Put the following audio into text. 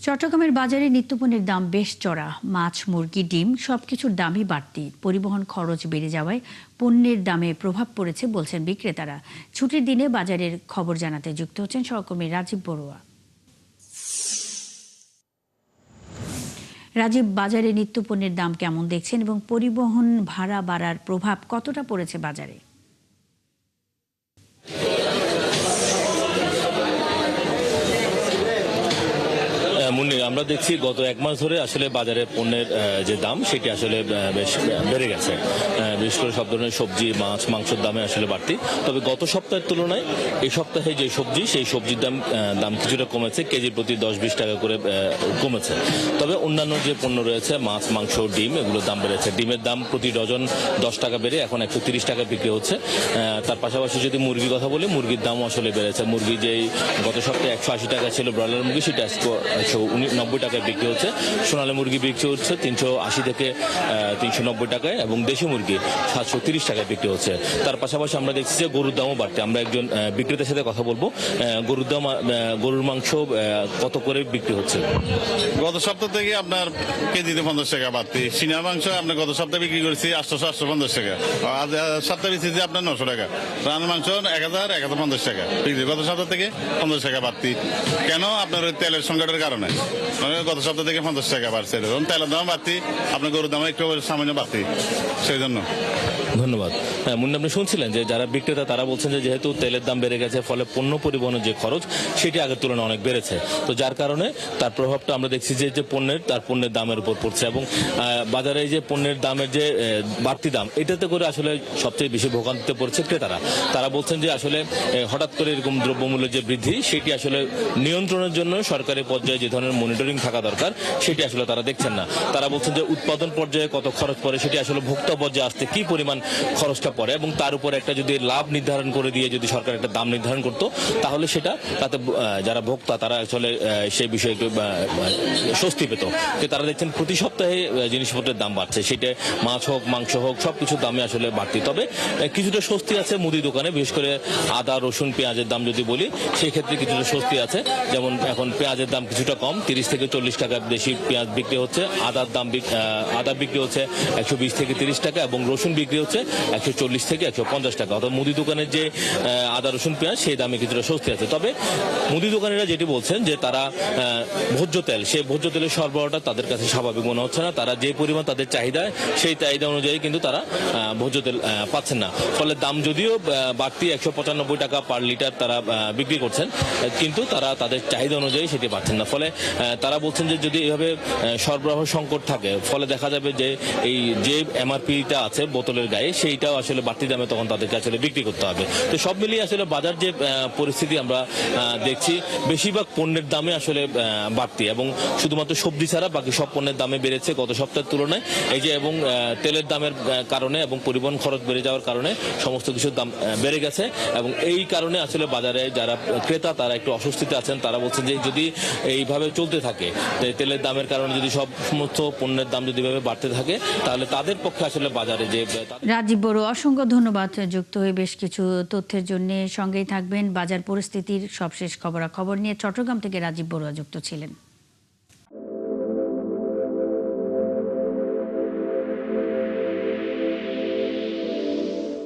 চট্টগ্রামের বাজারে নিত্যপণ্যের দাম বেশ চড়া। মাছ, মুরগি, ডিম সবকিছুর দামই বাড়তি। পরিবহন খরচ বেড়ে যাওয়ায় পণ্যের দামে প্রভাব পড়েছে বলছেন বিক্রেতারা। ছুটির দিনে বাজারের খবর জানাতে যুক্ত হচ্ছেন সহকর্মী রাজীব বড়ুয়া। রাজীব, বাজারে নিত্যপণ্যের দাম কেমন দেখছেন এবং পরিবহন ভাড়া বাড়ার প্রভাব কতটা পড়েছে বাজারে? আমরা দেখছি গত এক মাস ধরে আসলে বাজারে পণ্যের যে দাম সেটি আসলে বেশ বেড়ে গেছে। বিশেষ করে সব ধরনের সবজি, মাছ, মাংসের দামে আসলে বাড়তি। তবে গত সপ্তাহের তুলনায় এই সপ্তাহে যে সবজি, সেই সবজির দাম কিছুটা কমেছে। কেজি প্রতি 10-20 টাকা করে কমেছে। তবে অন্যান্য যে পণ্য রয়েছে, মাছ, মাংস, ডিম, এগুলোর দাম বেড়েছে। ডিমের দাম প্রতি ডজন 10 টাকা বেড়ে এখন 130 টাকা বিক্রি হচ্ছে। তার পাশাপাশি যদি মুরগির কথা বলি, মুরগির দামও আসলে বেড়েছে। মুরগি যেই গত সপ্তাহে 180 টাকা ছিল ব্রয়লার মুরগি, সেটা 190 টাকায় বিক্রি হচ্ছে। সোনালী মুরগি বিক্রি হচ্ছে 380 থেকে 390 টাকায় এবং দেশি মুরগি 730 টাকায় বিক্রি হচ্ছে। তার পাশাপাশি আমরা দেখছি যে গরুর দামও বাড়তে। আমরা একজন বিক্রেতার সাথে কথা বলবো। গরুর মাংস কত করে বিক্রি হচ্ছে? গত সপ্তাহ থেকে আপনার কেজিতে 50 টাকা বাড়তি। সিনা মাংস আপনার গত সপ্তাহে বিক্রি করেছি 850 টাকা, আজ সপ্তাহে বিক্রি আপনার 900 টাকা। রানের মাংস 1000-1050 টাকা বিক্রি, গত সপ্তাহ থেকে 50 টাকা বাড়তি। কেন? আপনার ওই তেলের সংকটের কারণে গত সপ্তাহ থেকে 50 টাকা বাড়ছে। তেলের দাম বাড়তি, আপনার গরুর দাম একটু সামান্য বাড়তি, সেই জন্য। ধন্যবাদ। মুন্না, আপনি শুনছিলেন যে যারা বিক্রেতা তারা বলছেন যে যেহেতু তেলের দাম বেড়ে গেছে, ফলে পণ্য পরিবহনের যে খরচ সেটি আগের তুলনায় অনেক বেড়েছে। তো যার কারণে তার প্রভাবটা আমরা দেখছি যে পণ্যের দামের উপর পড়ছে এবং বাজারে যে পণ্যের দামের যে বাড়তি দাম, এটাতে করে আসলে সবচেয়ে বেশি ভোগান্তিতে পড়ছে ক্রেতারা। তারা বলছেন যে আসলে হঠাৎ করে এরকম দ্রব্যমূল্যের যে বৃদ্ধি, সেটি আসলে নিয়ন্ত্রণের জন্য সরকারি পর্যায়ে যে ধরনের মনিটরিং থাকা দরকার, সেটি আসলে তারা দেখছেন না। তারা বলছেন যে উৎপাদন পর্যায়ে কত খরচ পড়ে, সেটি আসলে ভোক্তা পর্যায়ে আসতে কি পরিমাণ খরচটা পড়ে এবং তার উপর একটা যদি লাভ নির্ধারণ করে দিয়ে যদি সরকার একটা দাম নির্ধারণ করতো, তাহলে সেটা তাতে যারা ভোক্তা তারা আসলে সেই বিষয়ে একটু স্বস্তি পেত। তো তারা দেখছেন প্রতি সপ্তাহে জিনিসপত্রের দাম বাড়ছে, সেটা মাছ হোক, মাংস হোক, সবকিছুর দামে আসলে বাড়তি। তবে কিছুটা স্বস্তি আছে মুদি দোকানে, বিশেষ করে আদা, রসুন, পেঁয়াজের দাম যদি বলি, সেই ক্ষেত্রে কিছুটা স্বস্তি আছে। যেমন এখন পেঁয়াজের দাম কিছুটা কম, 30 থেকে 40 টাকা বেশি পেঁয়াজ বিক্রি হচ্ছে। আদা বিক্রি হচ্ছে 120 থেকে 30 টাকা এবং রসুন বিক্রি হচ্ছে 140 থেকে 150 টাকা। অর্থাৎ মুদি দোকানের যে আদা, রসুন, পেঁয়াজ, সেই দামে কিছুটা স্বস্তি আছে। তবে মুদি দোকানিরা যেটি বলছেন যে তারা ভোজ্য তেল, সেই ভোজ্য তেলের সরবরাহটা তাদের কাছে স্বাভাবিক মনে হচ্ছে না। তারা যে পরিমাণ তাদের চাহিদা, সেই চাহিদা অনুযায়ী কিন্তু তারা ভোজ্য তেল পাচ্ছেন না। ফলে দাম যদিও বাড়তি 195 টাকা পার লিটার তারা বিক্রি করছেন, কিন্তু তারা তাদের চাহিদা অনুযায়ী সেটি পাচ্ছেন না। ফলে তারা বলছেন যে যদি এইভাবে সরবরাহ সংকট থাকে, ফলে দেখা যাবে যে এই যে এমআরপিটা আছে বোতলের গায়ে, সেইটাও আসলে বাড়তি দামে তখন তাদেরকে আসলে বিক্রি করতে হবে। তো সব মিলিয়ে আসলে বাজার যে পরিস্থিতি আমরা দেখছি, বেশিরভাগ পণ্যের দামে আসলে বাড়তি এবং শুধুমাত্র সবজি ছাড়া বাকি সব পণ্যের দামে বেড়েছে গত সপ্তাহের তুলনায়। এই যে এবং তেলের দামের কারণে এবং পরিবহন খরচ বেড়ে যাওয়ার কারণে সমস্ত কিছুর দাম বেড়ে গেছে এবং এই কারণে আসলে বাজারে যারা ক্রেতা তারা একটু অস্বস্তিতে আছেন। তারা বলছেন যে যদি এইভাবে চলতে থাকে, তেলের দামের কারণে যদি সমস্ত পণ্যের দাম যদি এভাবে বাড়তে থাকে, তাহলে তাদের পক্ষে আসলে বাজারে যে। রাজীব বড়ুয়া, অসংখ্য ধন্যবাদ যুক্ত হয়ে বেশ কিছু তথ্যের জন্য। সঙ্গেই থাকবেন। বাজার পরিস্থিতির সবশেষ খবরাখবর নিয়ে চট্টগ্রাম থেকে রাজীব বড়ুয়া যুক্ত ছিলেন।